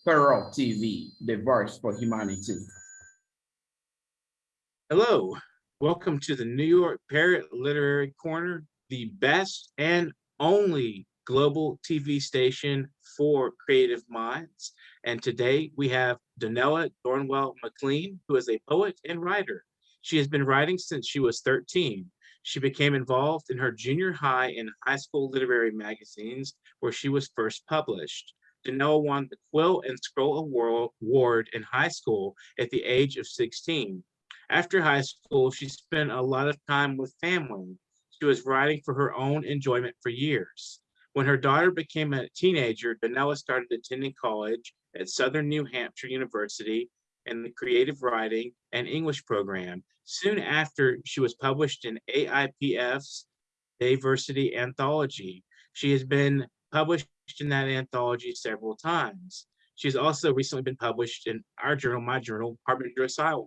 Parrot TV, the voice for humanity. Hello, welcome to the New York Parrot Literary Corner, the best and only global TV station for creative minds. And today we have Donella Dornwell McLean, who is a poet and writer. She has been writing since she was 13. She became involved in her junior high and high school literary magazines, where she was first published. Donella won the Quill and Scroll Award in high school at the age of 16. After high school, she spent a lot of time with family. She was writing for her own enjoyment for years. When her daughter became a teenager, Donella started attending college at Southern New Hampshire University in the creative writing and English program. Soon after, she was published in AIPF's Diversity Anthology. She has been published in that anthology several times. She's also recently been published in our journal, my journal, Harbinger Asylum.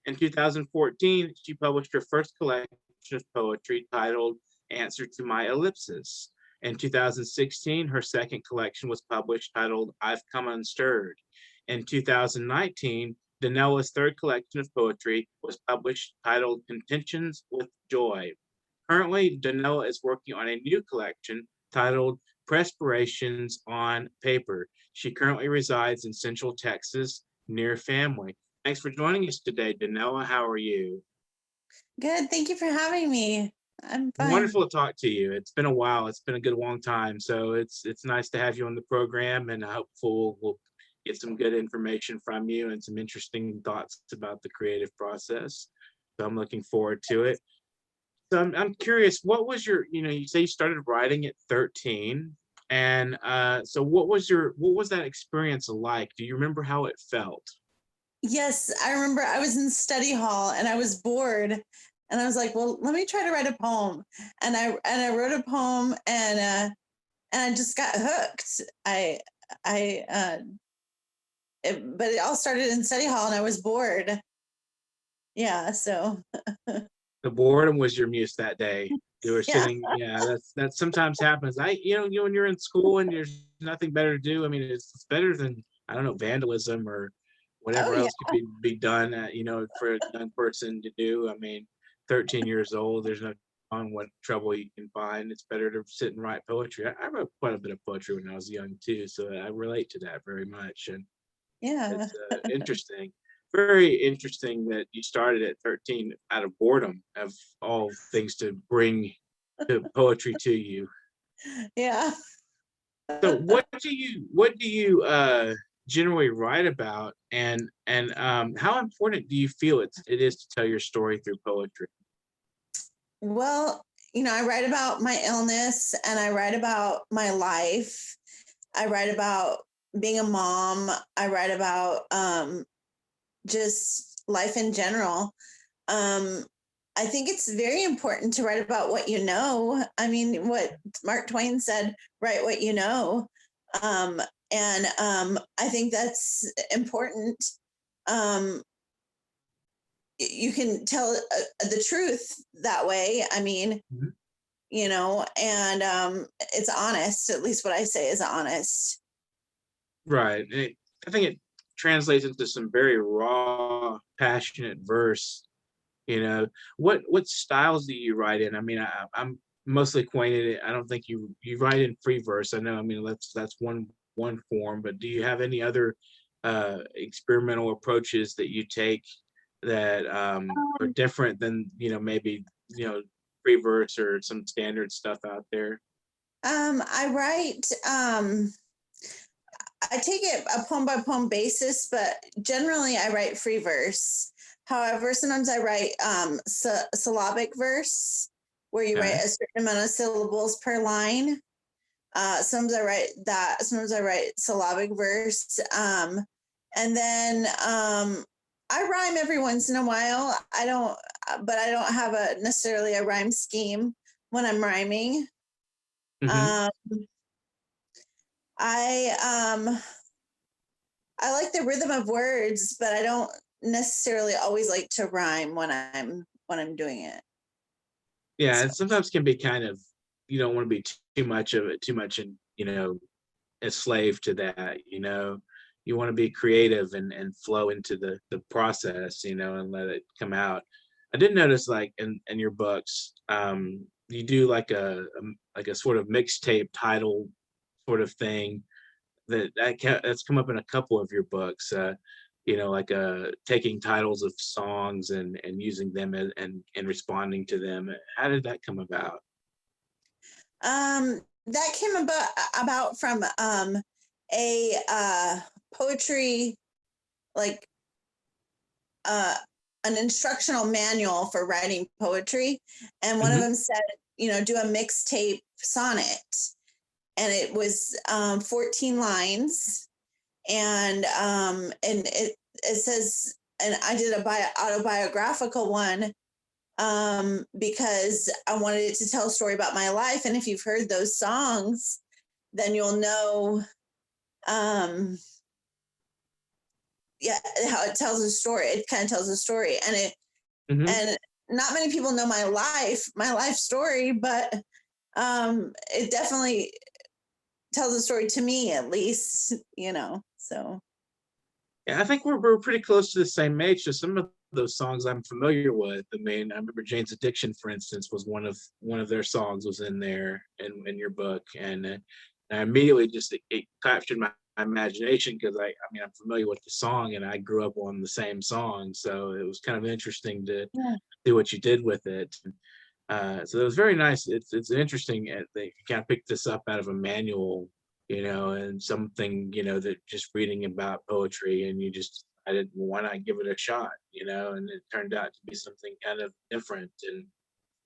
In 2014, she published her first collection of poetry titled Answer to My Ellipsis. In 2016, her second collection was published titled I've Come Unstirred. In 2019, Donella's third collection of poetry was published titled Contentions with Joy. Currently, Donella is working on a new collection titled Perspirations on Paper. She currently resides in Central Texas near family. Thanks for joining us today, Donella. How are you? Good. Thank you for having me. I'm fine. Wonderful to talk to you. It's been a while. It's been a good long time. So it's nice to have you on the program, and hopeful we'll get some good information from you and some interesting thoughts about the creative process. So I'm looking forward to it. So I'm curious, what was you say you started writing at 13, and so what was that experience like? Do you remember how it felt? Yes, I remember I was in study hall and I was bored, and I was like, "Well, let me try to write a poem." And I wrote a poem, and I just got hooked. But it all started in study hall, and I was bored. Yeah, so The boredom was your muse that day. You were yeah. sitting, yeah, that sometimes happens. When you're in school and there's nothing better to do, I mean, it's better than, I don't know, vandalism or Oh whatever yeah. else could be done, for a young person to do. I mean, 13 years old, there's no on what trouble you can find. It's better to sit and write poetry. I wrote quite a bit of poetry when I was young too, so I relate to that very much. And Yeah. it's interesting, very interesting that you started at 13 out of boredom, of all things to bring the poetry to you. Yeah. So what do you generally write about, and how important do you feel it is to tell your story through poetry? Well, I write about my illness, and I write about my life. I write about being a mom. I write about just life in general. I think it's very important to write about what you know. I mean, what Mark Twain said, write what you know. And I think that's important. Um, you can tell the truth that way. I mean, Mhm. And it's honest. At least what I say is honest. Right. I think it translates into some very raw, passionate verse. What styles do you write in? I mean, I'm mostly acquainted. I don't think you write in free verse. I know. I mean, that's one form. But do you have any other experimental approaches that you take that are different than maybe free verse or some standard stuff out there? I write. I take it a poem by poem basis, but generally I write free verse. However, sometimes I write syllabic verse, where you write Okay. a certain amount of syllables per line. Sometimes I write that. Sometimes I write syllabic verse. And then I rhyme every once in a while. But I don't have necessarily a rhyme scheme when I'm rhyming. Hmm. Um, I like the rhythm of words, but I don't necessarily always like to rhyme when I'm doing it. Yeah, So it sometimes can be kind of, you don't want to be too much of it, too much, and a slave to that. you want to be creative and flow into the process, you know, and let it come out. I did notice, like, in your books, you do like a sort of mixtape title sort of thing that's come up in a couple of your books. You know, like taking titles of songs and using them and responding to them. How did that come about? That came about from a poetry, like an instructional manual for writing poetry, and one of them said, you know, do a mixtape sonnet, and it was 14 lines, and it says, and I did a autobiographical one because I wanted it to tell a story about my life. And if you've heard those songs, then you'll know, yeah, how it tells a story. It kind of tells a story, and and not many people know my life story, but it definitely tells a story to me, at least, you know. So yeah, I think we're pretty close to the same age. So some of those songs I'm familiar with. I mean, I remember Jane's Addiction, for instance, was one of their songs was in there in your book, and I immediately just it captured my imagination because I mean I'm familiar with the song and I grew up on the same song, so it was kind of interesting to do what you did with it. So it was very nice. It's interesting that you kind of picked this up out of a manual, you know, and something, you know, that just reading about poetry, and you just decided, well, why not give it a shot, you know, and it turned out to be something kind of different. And,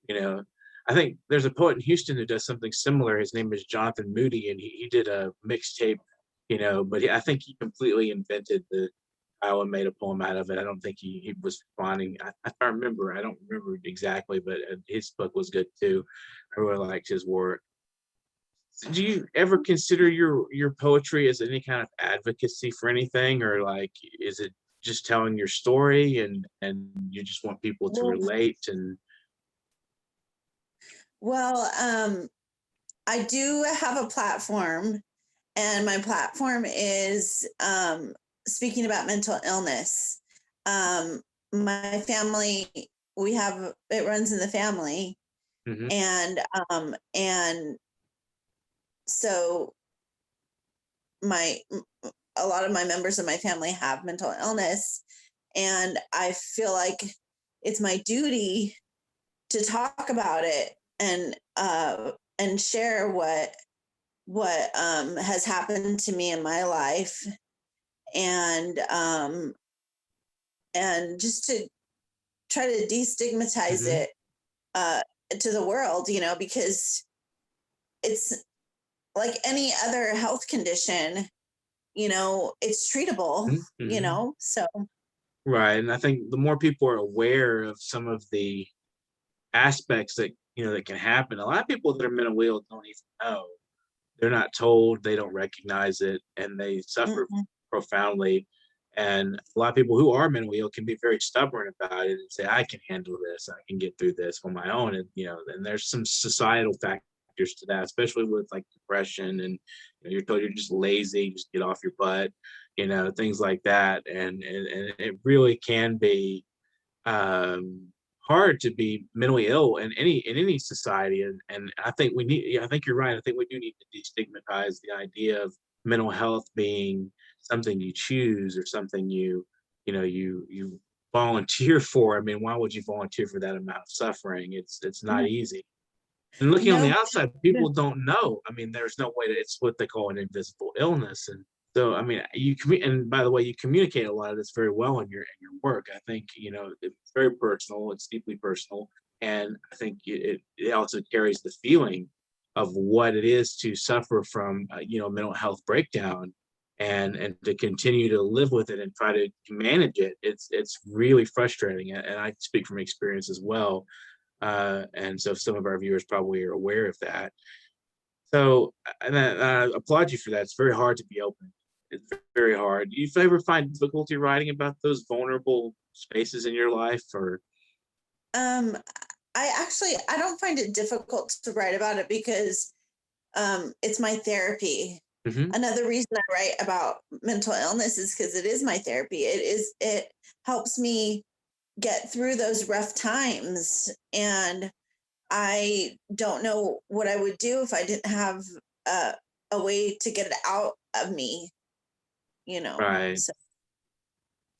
you know, I think there's a poet in Houston who does something similar. His name is Jonathan Moody, and he did a mixtape, you know, but I think he completely invented the style and made a poem out of it. I don't think he was responding. I don't remember. I don't remember exactly, but his book was good too. I really liked his work. Do you ever consider your poetry as any kind of advocacy for anything, or like is it just telling your story and you just want people to relate? And well, I do have a platform, and my platform is speaking about mental illness. My family, we have, it runs in the family, and so a lot of my members of my family have mental illness, and I feel like it's my duty to talk about it and share what has happened to me in my life, and just to try to destigmatize it to the world, you know, because it's like any other health condition, you know, it's treatable, you know, so. Right. And I think the more people are aware of some of the aspects that, you know, that can happen, a lot of people that are mentally ill don't even know. They're not told, they don't recognize it, and they suffer profoundly. And a lot of people who are mentally ill can be very stubborn about it and say, I can handle this, I can get through this on my own. And, you know, and there's some societal factors to that, especially with like depression, and you know, you're told you're just lazy, just get off your butt, you know, things like that. And it really can be hard to be mentally ill in any society. And I think we need, yeah, I think you're right. I think we do need to destigmatize the idea of mental health being something you choose or something you know you volunteer for. I mean, why would you volunteer for that amount of suffering? It's not easy. And looking on the No. outside, people don't know. I mean, there's no way to, it's what they call an invisible illness. And so, I mean, and by the way, you communicate a lot of this very well in your work. I think, you know, it's very personal, it's deeply personal. And I think it also carries the feeling of what it is to suffer from, you know, mental health breakdown, and to continue to live with it and try to manage it. It's really frustrating. And I speak from experience as well. And so some of our viewers probably are aware of that. So, and I applaud you for that. It's very hard to be open. It's very hard. Do you ever find difficulty writing about those vulnerable spaces in your life, or? I don't find it difficult to write about it because it's my therapy. Mhm. Another reason I write about mental illness is because it is my therapy. It helps me get through those rough times. And I don't know what I would do if I didn't have a, a way to get it out of me, you know. Right. So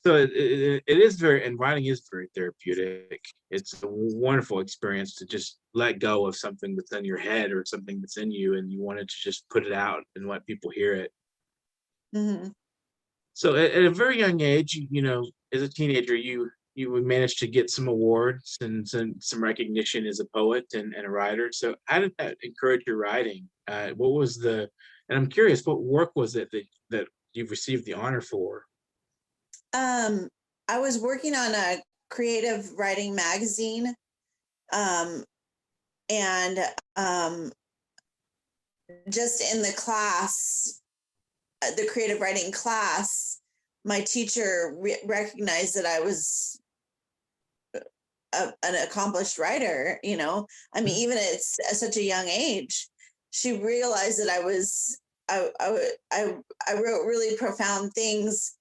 So it is very, and writing is very therapeutic. It's a wonderful experience to just let go of something that's in your head or something that's in you, and you wanted to just put it out and let people hear it. mhm. So at a very young age, as a teenager, you would manage to get some awards and some recognition as a poet and a writer. So how did that encourage your writing? What was and I'm curious, what work was it that you've received the honor for? um, I was working on a creative writing magazine, um, and just in the class, the creative writing class, my teacher recognized that I was an accomplished writer. You know, I mean, even at such a young age, she realized that I wrote really profound things,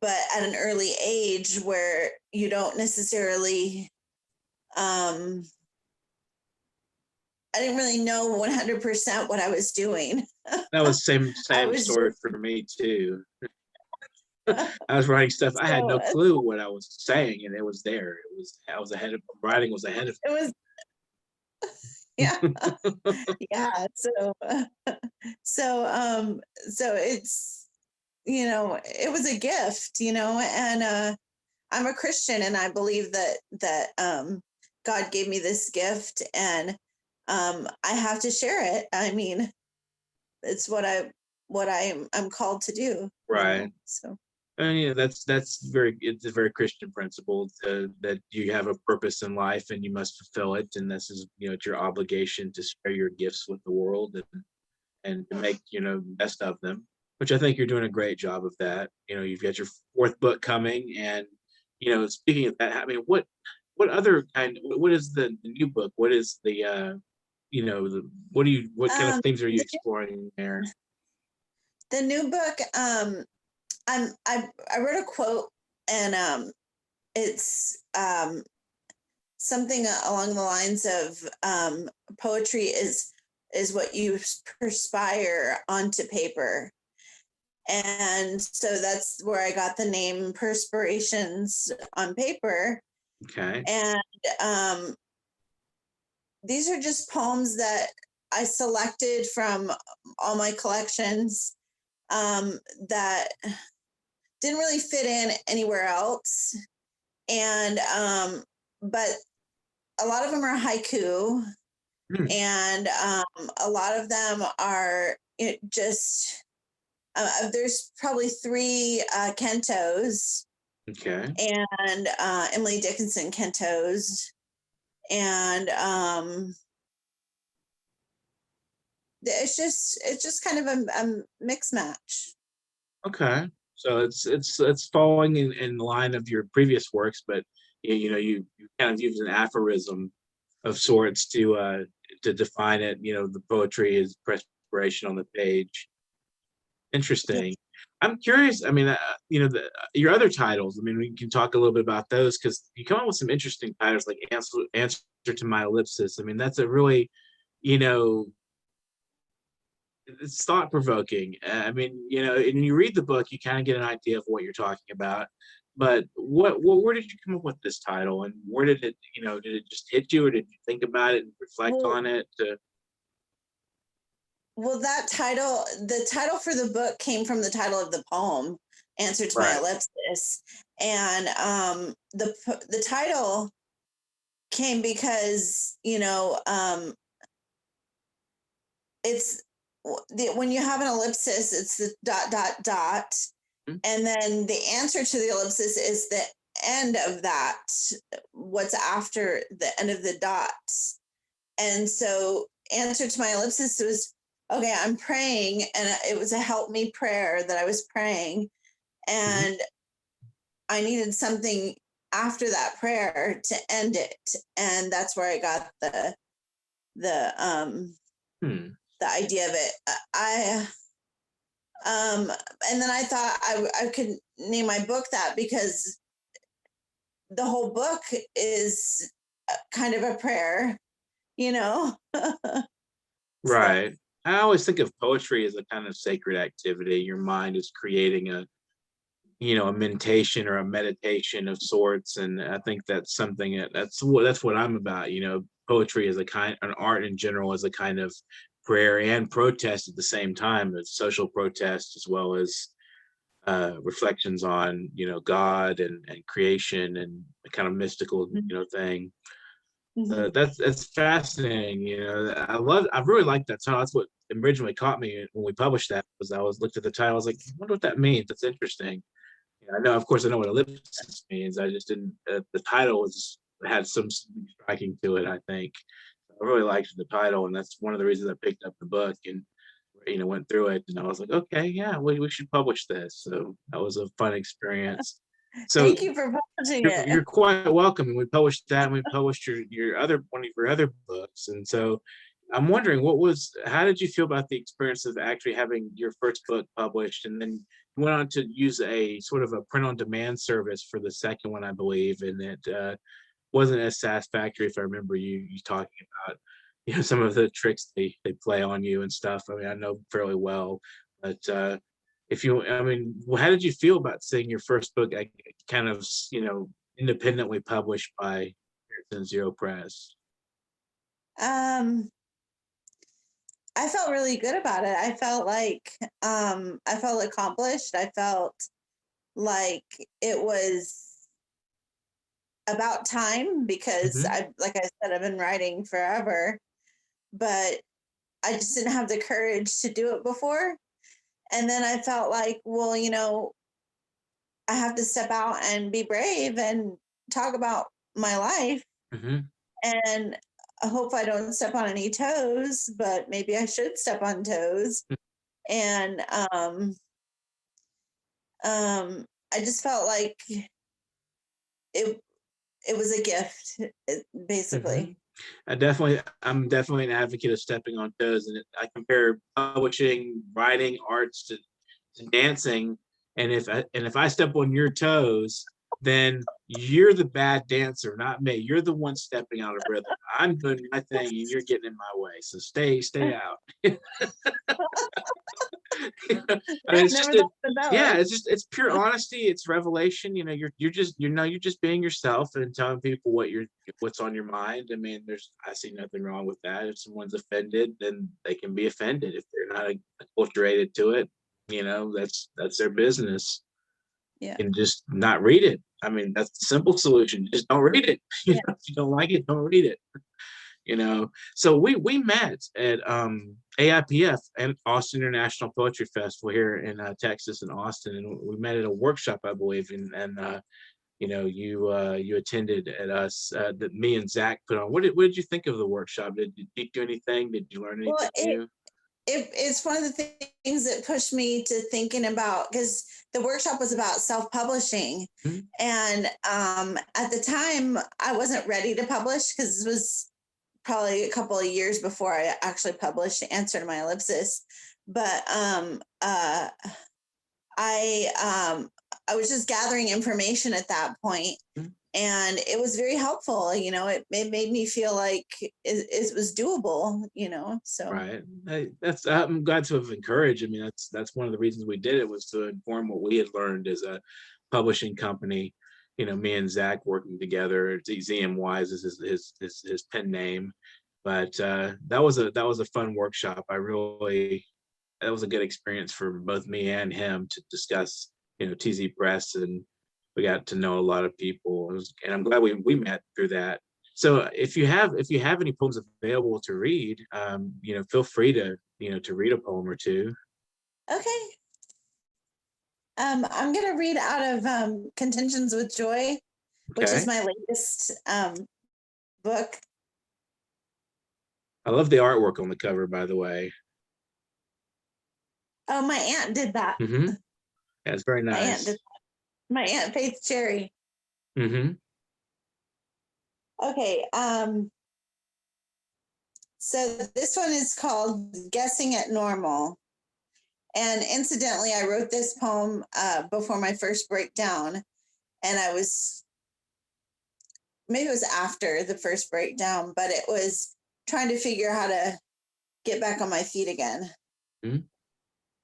but at an early age where you don't necessarily, um, I didn't really know 100% what I was doing. That was same I same was story for me too. I was writing stuff. I had so no clue what I was saying, and it was there. I was ahead of writing was ahead of it was, yeah. Yeah. So so it's, it was a gift, and I'm a Christian, and I believe that God gave me this gift, and I have to share it. I mean, it's I'm called to do, right. so And it's a very Christian principle that you have a purpose in life and you must fulfill it, and this is it's your obligation to share your gifts with the world and to make the best of them. Which I think you're doing a great job of that. You've got your fourth book coming, and speaking of that, I mean, what other what is the new book? What is what kind of um things are you the, exploring there? the new book, I wrote a quote, and it's something along the lines of, poetry is what you perspire onto paper. And so that's where I got the name Perspirations on Paper. Okay. And these are just poems that I selected from all my collections, that didn't really fit in anywhere else. And but a lot of them are haiku, Hmm. and a lot of them are just, there's probably three cantos, Okay. and Emily Dickinson cantos, and it's just kind of a mix match. Okay. So it's following in line of your previous works, but you kind of use an aphorism of sorts to define it. The poetry is perspiration on the page. Yeah. Interesting. I'm curious. I mean, your other titles. I mean, we can talk a little bit about those because you come up with some interesting titles like Answer to My Ellipsis. I mean, that's a really, you know, it's thought provoking. I mean, and you read the book, you kind of get an idea of what you're talking about. But where did you come up with this title, and where did it, did it just hit you, or did you think about it and reflect Well, on it? that title, the title for the book came from the title of the poem, Answer to My Right. Ellipsis. And the title came because, it's when you have an ellipsis, it's the dot, dot, dot. Mhm. And then the answer to the ellipsis is the end of that, what's after the end of the dots. And so, answer to my ellipsis was, okay, I'm praying, and it was a help me prayer that I was praying. Mhm. And I needed something after that prayer to end it. And that's where I got the Hmm. the idea of it. I And then I thought I could name my book that, because the whole book is kind of a prayer, you know? So, Right. I always think of poetry as a kind of sacred activity. Your mind is creating a, a mentation or a meditation of sorts. And I think that's something that's what I'm about. Poetry is an art in general is a kind of prayer and protest at the same time. It's social protest as well as reflections on, God and creation and a kind of mystical, thing. mhm. That's fascinating. I really like that title. That's what originally caught me when we published that. Was I was looked at the title, I was like, I wonder what that means. That's interesting. I know, of course, I know what ellipsis means. I just didn't. The title had some striking to it. I think I really liked the title, and that's one of the reasons I picked up the book and went through it. And I was like, okay, yeah, we should publish this. So that was a fun experience. So Thank you for publishing you're it. quite welcome. And we published that, and we published your other one of your other books. And so I'm wondering, how did you feel about the experience of actually having your first book published, and then you went on to use a sort of a print on demand service for the second one, I believe, and it wasn't as satisfactory, if I remember you talking about some of the tricks they play on you and stuff. I mean, I know fairly well, but how did you feel about seeing your first book kind of, independently published by Zero Press? Um, I felt really good about it. I felt accomplished. I felt like it was about time, because Hmm. like I said, I've been writing forever, but I just didn't have the courage to do it before. And then I felt like, well, I have to step out and be brave and talk about my life. Hmm. And I hope I don't step on any toes, but maybe I should step on toes. And I just felt like it it was a gift, Hmm. basically. I'm definitely an advocate of stepping on toes, and I compare publishing, writing, arts to dancing. And if I step on your toes, then you're the bad dancer, not me. You're the one stepping out of rhythm. I'm doing my thing, and you're getting in my way. So stay out. I mean, it's Never just thought of it that yeah, way. it's pure honesty. It's revelation. You're just being yourself and telling people what's on your mind. I mean, I see nothing wrong with that. If someone's offended, then they can be offended. If they're not acculturated to it, that's their business. Yeah. And just not read it. I mean, that's the simple solution. Just don't read it. Yeah. If you don't like it, don't read it. So we met at AIPF and Austin International Poetry Festival here in Texas and Austin, and we met at a workshop, I believe, and you attended at us that me and Zach put on. What did you think of the workshop? Did you do anything? Did you learn Well, anything new? it's one of the things that pushed me to thinking about, because the workshop was about self-publishing. Mhm. And at the time I wasn't ready to publish, because it was probably a couple of years before I actually published the answer to my ellipsis. But I was just gathering information at that point, Mhm. and it was very helpful. It made me feel like it was doable. So Right. I'm glad to have encouraged. I mean, that's one of the reasons we did it, was to inform what we had learned as a publishing company. Me and Zach working together. ZM Wise is his pen name, but that was a fun workshop. That was a good experience for both me and him to discuss TZ Press, and we got to know a lot of people. And I'm glad we met through that. So if you have any poems available to read, feel free to read a poem or two. okay. I'm gonna read out of Contentions with Joy, which is Okay. my latest book. I love the artwork on the cover, by the way. Oh, my aunt did that. Mm-hmm. Yeah, it's very My aunt did nice. my aunt Faith Cherry. Mm-hmm. Okay. So this one is called Guessing at Normal. And incidentally, I wrote this poem before my first breakdown, and maybe it was after the first breakdown, but it was trying to figure out how to get back on my feet again. Mhm.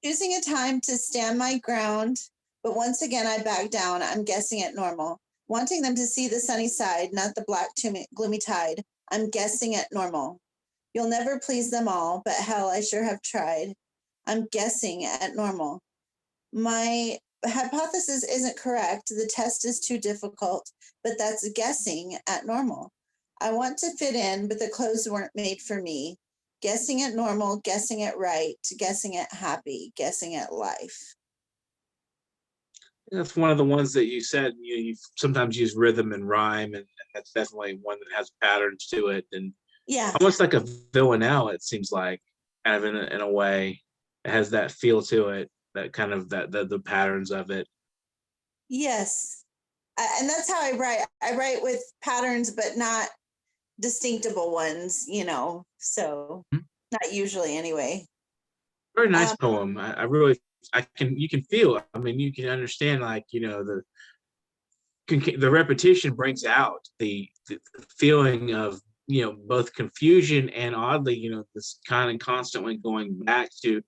Choosing a time to stand my ground, but once again I back down. I'm guessing at normal. Wanting them to see the sunny side, not the black gloomy tide. I'm guessing at normal. You'll never please them all, but hell, I sure have tried. I'm guessing at normal. My hypothesis isn't correct. The test is too difficult, but that's guessing at normal. I want to fit in, but the clothes weren't made for me. Guessing at normal, guessing at right, guessing at happy, guessing at life. That's one of the ones that you said you sometimes use rhythm and rhyme, and that's definitely one that has patterns to it, and Yeah. almost like a villanelle. It seems like, kind of in a way, it has that feel to it, that kind of the patterns of it. Yes. And that's how I write. I write with patterns, but not distinctable ones, so Mhm. not usually anyway. Very nice Um, poem. I really, you can feel it. I mean, you can understand, like, the repetition brings out the feeling of, both confusion and, oddly, this kind of constantly going back to,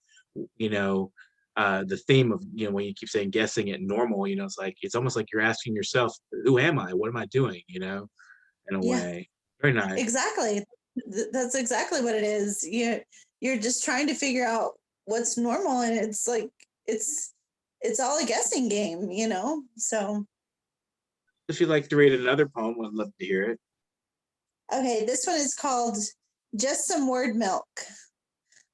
you know the theme of, when you keep saying guessing at normal, it's almost like you're asking yourself, who am I, what am I doing, in a yeah, way. Very nice. exactly. That's exactly what it is. You're just trying to figure out what's normal, and it's like it's it's all a guessing game. So If you'd like to read another poem, I'd love to hear it. okay, this one is called Just Some Word Milk.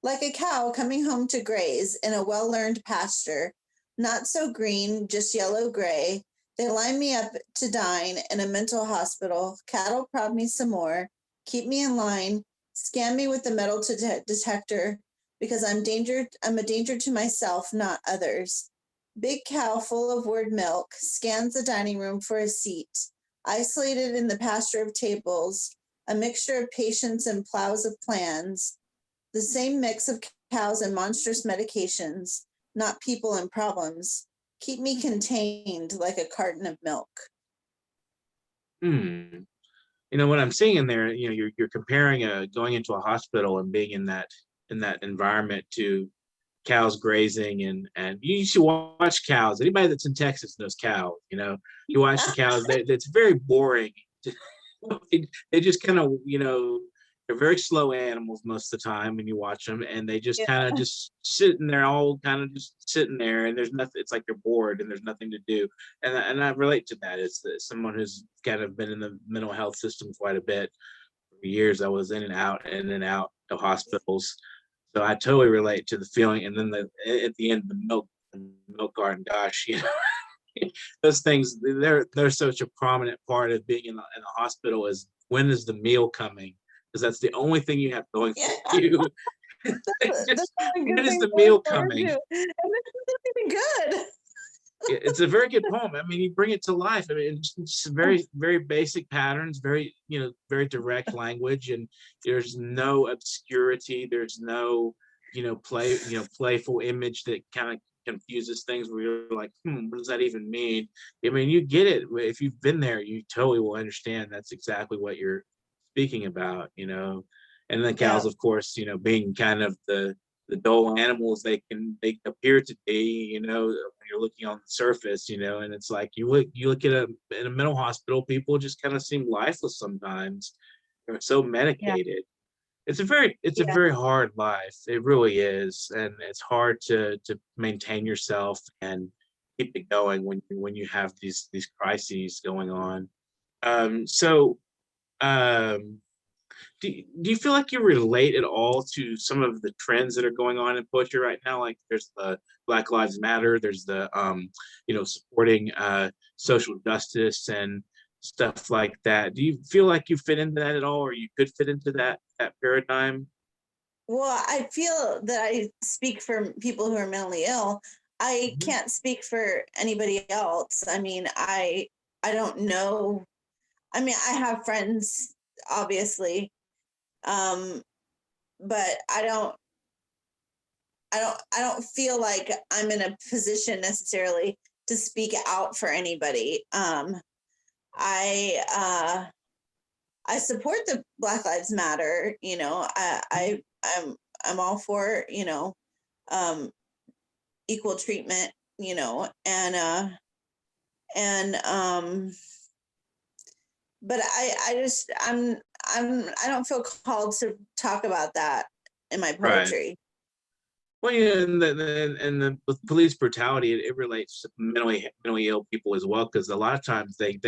Like a cow coming home to graze in a well-learned pasture, not so green, just yellow-gray, they line me up to dine in a mental hospital, cattle prod me some more, keep me in line, scan me with the metal detector, because I'm a danger to myself, not others. Big cow full of word milk scans the dining room for a seat, isolated in the pasture of tables, a mixture of patience and plows of plans, the same mix of cows and monstrous medications, not people and problems. Keep me contained like a carton of milk. Hmm. What I'm seeing in there, you're comparing going into a hospital and being in that environment to cows grazing, and you should watch cows. Anybody that's in Texas knows cows. You watch the cows. It's very boring. They just kind of, they're very slow animals most of the time when you watch them, and they just Yeah. kind of just sitting there, all kind of just sitting there, and there's nothing. It's like they're bored and there's nothing to do, and I relate to that. It's someone who's kind of been in the mental health system quite a bit for years. I was in and out of hospitals, so I totally relate to the feeling. And then at the end, the milk garden, gosh, those things, they're such a prominent part of being in a hospital. Is when is the meal coming? Because that's the only thing you have going Yeah, for you. that's Just, not a good when is thing the to meal look forward coming? to. And this isn't even good. It's a very good poem. I mean, you bring it to life. I mean, it's very, very basic patterns, very, very direct language, and there's no obscurity. There's no, playful image that kind of confuses things where you're like, what does that even mean? I mean, you get it. If you've been there, you totally will understand that's exactly what you're speaking about. And the Yeah, cows, of course, being kind of the dull animals they appear to be, when you're looking on the surface, and it's like you look at in a mental hospital, people just kind of seem lifeless sometimes. They're so yeah, medicated. It's a yeah, very hard life. It really is, and it's hard to maintain yourself and keep it going when you have these crises going on. So um do you feel like you relate at all to some of the trends that are going on in poetry right now? Like, there's the Black Lives Matter, there's the supporting social justice and stuff like that. Do you feel like you fit into that at all, or you could fit into that paradigm? well, I feel that I speak for people who are mentally ill. I Mhm. can't speak for anybody else. I mean, I don't know. I mean, I have friends, obviously, um, but I don't feel like I'm in a position necessarily to speak out for anybody. I support the Black Lives Matter. You know, I'm all for, you know, equal treatment. You know, and but I don't feel called to talk about that in my Right. poetry. Well, yeah, and with police brutality, it relates to mentally ill people as well, because a lot of times they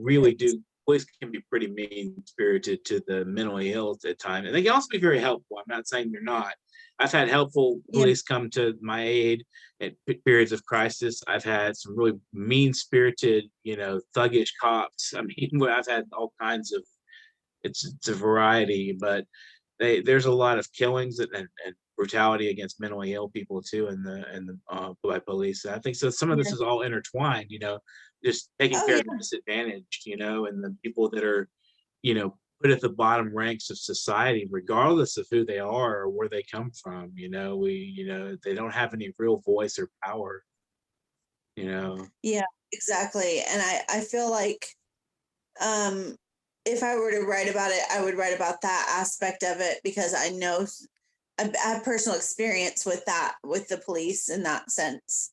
really do. Police can be pretty mean spirited to the mentally ill at times, and they can also be very helpful. I'm not saying they're not. I've had helpful police come to my aid at periods of crisis. I've had some really mean spirited, you know, thuggish cops. I mean, I've had all kinds of. It's a variety, but there's a lot of killings and brutality against mentally ill people too, by police. And I think so. Some of this is all intertwined, you know, just taking care of the disadvantaged, you know, and the people that are, you know, put at the bottom ranks of society, regardless of who they are or where they come from. You know, they don't have any real voice or power. You know. Yeah, exactly. And I feel like, if I were to write about it, I would write about that aspect of it, because I know I have personal experience with that, with the police in that sense.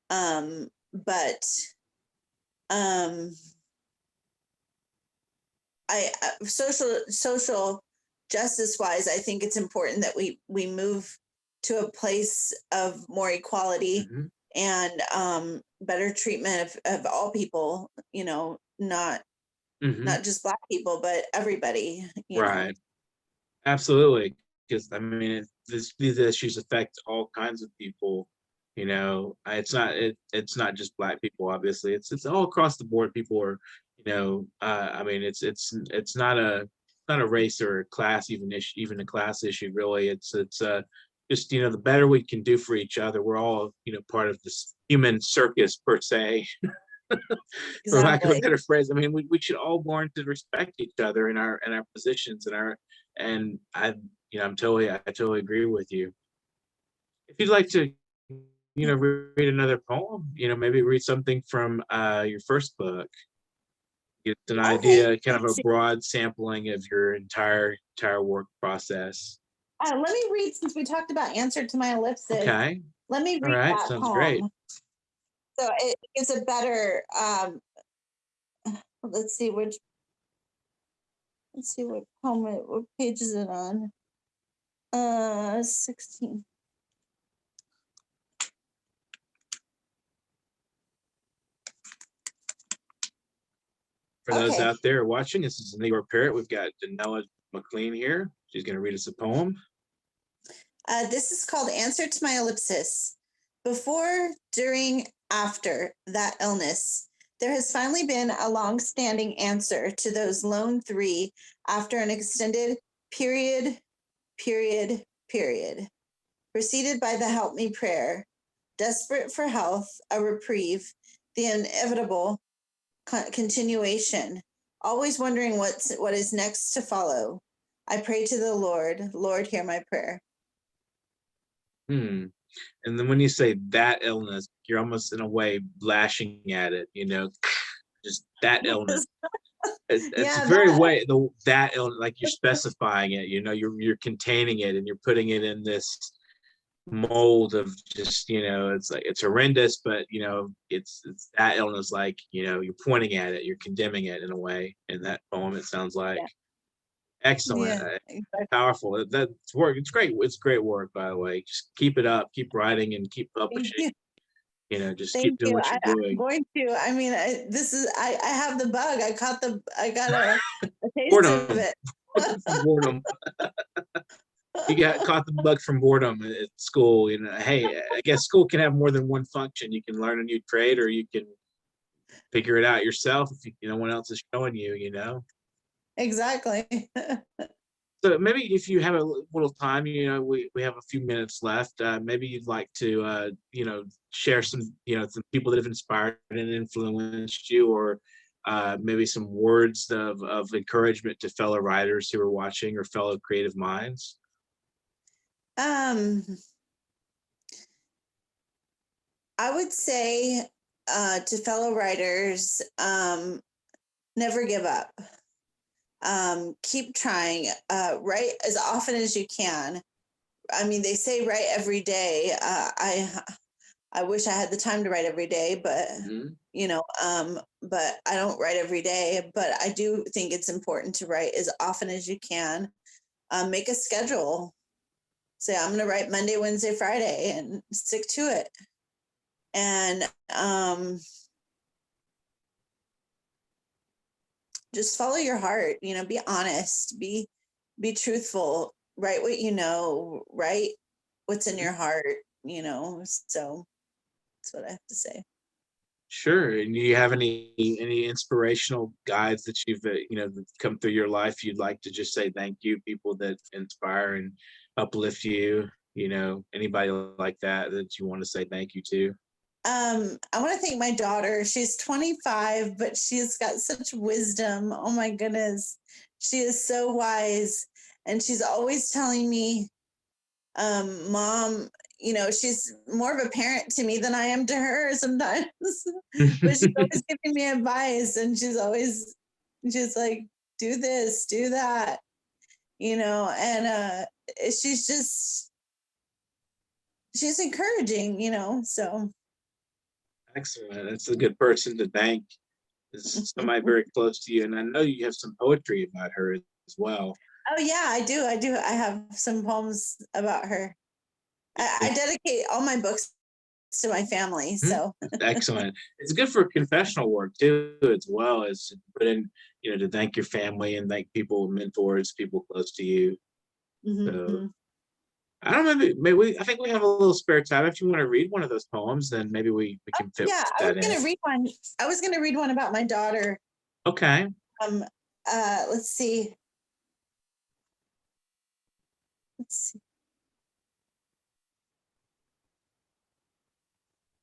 But social justice wise, I think it's important that we move to a place of more equality and better treatment of all people, you know, not just Black people, but everybody, you know. Absolutely, because I mean, these issues affect all kinds of people. You know, it's not just Black people. Obviously, it's all across the board. People are, you know, I mean, it's not a race or a class even a class issue really. It's just, you know, the better we can do for each other. We're all, you know, part of this human circus per se. For lack of a better phrase. I mean, we should all learn to respect each other in our positions and I, you know, I totally agree with you. If you'd like to, you know, read another poem, you know, maybe read something from your first book. Get an idea, kind of a broad sampling of your entire work process. Let me read, since we talked about Answer to My Ellipsis. Okay. Let me read that Sounds poem. great. So it gives a better, let's see what poem, what page is it on? 16. For those out there watching, this is the New York Parrot. We've got Donella McLean here. She's going to read us a poem. This is called Answer to My Ellipsis. Before, during, after that illness, there has finally been a long-standing answer to those lone three after an extended period, preceded by the help me prayer, desperate for health, a reprieve, the inevitable continuation, always wondering what is next to follow. I pray to the Lord, Lord, hear my prayer. And then when you say that illness, you're almost in a way lashing at it, you know, just that illness. It's a very way that illness, like you're specifying it, you know, you're containing it and you're putting it in this mold of just, you know, it's like it's horrendous, but you know, it's that illness, like, you know, you're pointing at it, you're condemning it in a way. In that poem, it sounds like. Excellent. Exactly. Powerful. That's work. It's great. It's great work, by the way. Just keep it up, keep writing and keep publishing. You know, just keep doing what you're doing. I'm going to. I mean, I have the bug. I got a taste boredom. of it. Boredom. You caught the bug from boredom at school. You know, hey, I guess school can have more than one function. You can learn a new trade, or you can figure it out yourself if no one else is showing you. You know. Exactly. So maybe if you have a little time, you know, we have a few minutes left. Maybe you'd like to, you know, share some, you know, some people that have inspired and influenced you, or maybe some words of encouragement to fellow writers who are watching or fellow creative minds. I would say to fellow writers, never give up. Keep trying. Write as often as you can. I mean, they say write every day. I wish I had the time to write every day, but but I don't write every day. But I do think it's important to write as often as you can. Make a schedule. Say, I'm going to write Monday, Wednesday, Friday, and stick to it. And just follow your heart. Be honest. Be truthful. Write what you know. Write what's in your heart. So that's what I have to say. Sure. And do you have any inspirational guides that you've that come through your life you'd like to just say thank you, people that inspire and uplift you, anybody like that you want to say thank you to? I want to thank my daughter. She's 25, but she's got such wisdom. Oh my goodness. She is so wise. And she's always telling me, Mom, she's more of a parent to me than I am to her sometimes. But she's always giving me advice, and she's like, do this, do that, and she's encouraging, so. Excellent. That's a good person to thank. Is somebody very close to you, and I know you have some poetry about her as well. Oh yeah, I do. I have some poems about her. I dedicate all my books to my family. So excellent. It's good for confessional work too, as well as to put in, to thank your family and thank people, mentors, people close to you. So I don't know, maybe I think we have a little spare time. If you want to read one of those poems, then maybe we can fit yeah, that in. I was gonna read one about my daughter. Okay. Let's see.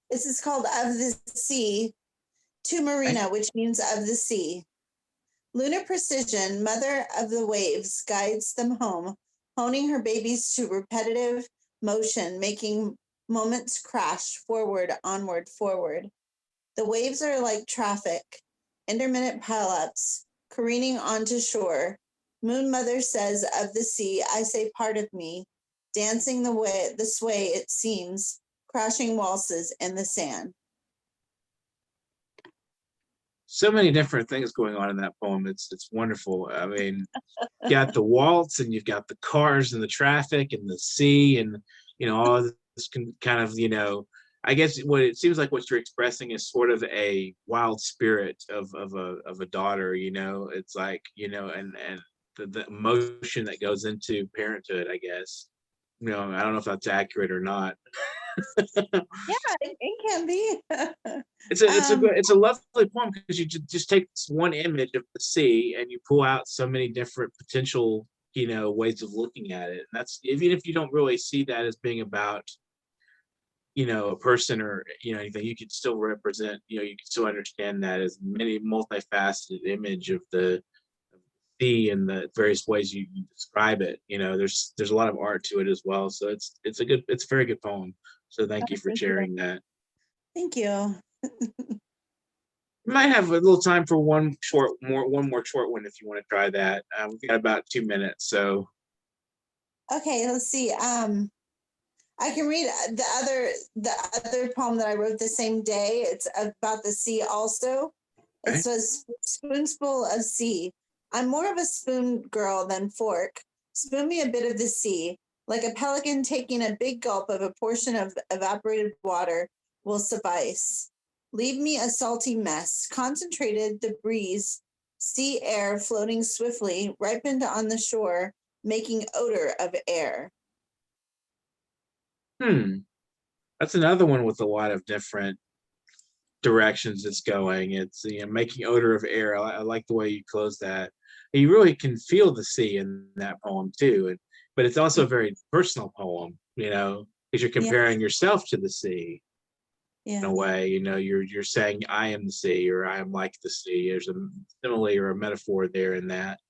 This is called Of the Sea, to Marina, which means of the sea. Lunar precision, mother of the waves, guides them home, honing her babies to repetitive motion, making moments crash forward, onward, forward. The waves are like traffic, intermittent pileups, careening onto shore. Moon Mother says of the sea, I say part of me, dancing the sway it seems, crashing waltzes in the sand. So many different things going on in that poem. It's wonderful. I mean, you got the waltz, and you've got the cars and the traffic and the sea, and all this kind of I guess what it seems like what you're expressing is sort of a wild spirit of a daughter. It's like and the emotion that goes into parenthood, I guess. I don't know if that's accurate or not. Yeah, it can be. It's a lovely poem because you just take this one image of the sea and you pull out so many different potential ways of looking at it. And that's even if you don't really see that as being about a person or anything, you could still represent, you can still understand that as many multifaceted image of the sea and the various ways you describe it. There's a lot of art to it as well. So it's a very good poem. So thank you for sharing that. Thank you. We might have a little time for one more short one if you want to try that. We've got about 2 minutes, so. Okay, let's see. I can read the other poem that I wrote the same day. It's about the sea also. Okay. It says, spoonful of sea. I'm more of a spoon girl than fork. Spoon me a bit of the sea. Like a pelican taking a big gulp of a portion of evaporated water will suffice. Leave me a salty mess, concentrated the breeze, sea air floating swiftly, ripened on the shore, making odor of air. That's another one with a lot of different directions it's going. It's making odor of air. I like the way you close that. And you really can feel the sea in that poem too. But it's also a very personal poem, because you're comparing yourself to the sea. In a way, you're saying I am the sea, or I am like the sea. There's a simile or a metaphor there in that.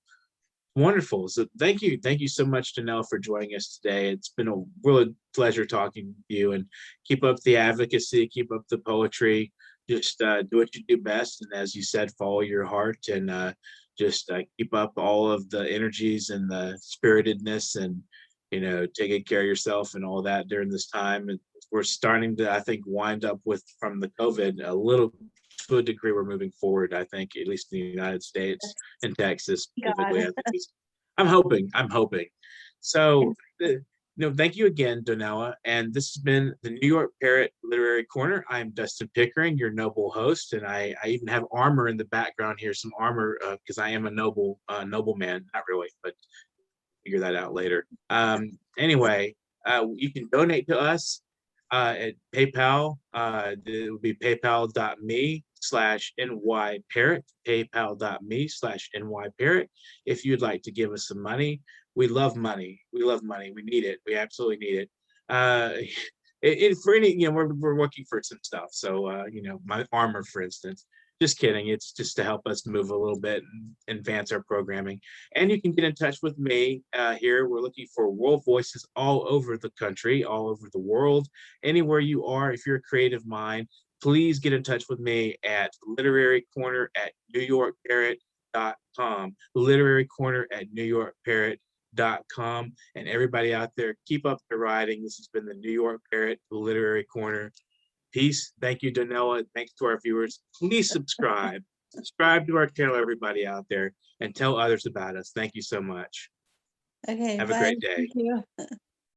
Wonderful. So thank you. Thank you so much, Donella, for joining us today. It's been a real pleasure talking with you, and keep up the advocacy, keep up the poetry, just do what you do best. And as you said, follow your heart, and just keep up all of the energies and the spiritedness, and, you know, taking care of yourself and all that during this time. And we're starting to, I think, wind up with, from the COVID, a little, to a degree, we're moving forward, I think, at least in the United States, in Texas specifically. God. I think I'm hoping. So, thank you again, Donella. And this has been the New York Parrot Literary Corner. I'm Dustin Pickering, your noble host, and I even have armor in the background here, some armor, because I am a nobleman, not really, but figure that out later. Anyway, you can donate to us at PayPal. It would be paypal.me/nyparrot, paypal.me/nyparrot. If you'd like to give us some money, we love money. We need it. We absolutely need it. For any, we're working for some stuff. So, my armor, for instance. Just kidding. It's just to help us move a little bit and advance our programming. And you can get in touch with me here. We're looking for world voices all over the country, all over the world, anywhere you are. If you're a creative mind, please get in touch with me at literarycorner@newyorkparrot.com, literarycorner@newyorkparrot.com. And everybody out there, keep up the writing. This has been the New York Parrot Literary Corner. Peace. Thank you, Donella. Thanks to our viewers. Please subscribe. Subscribe to our channel, everybody out there, and tell others about us. Thank you so much. Okay, Have bye. a great day. Thank you.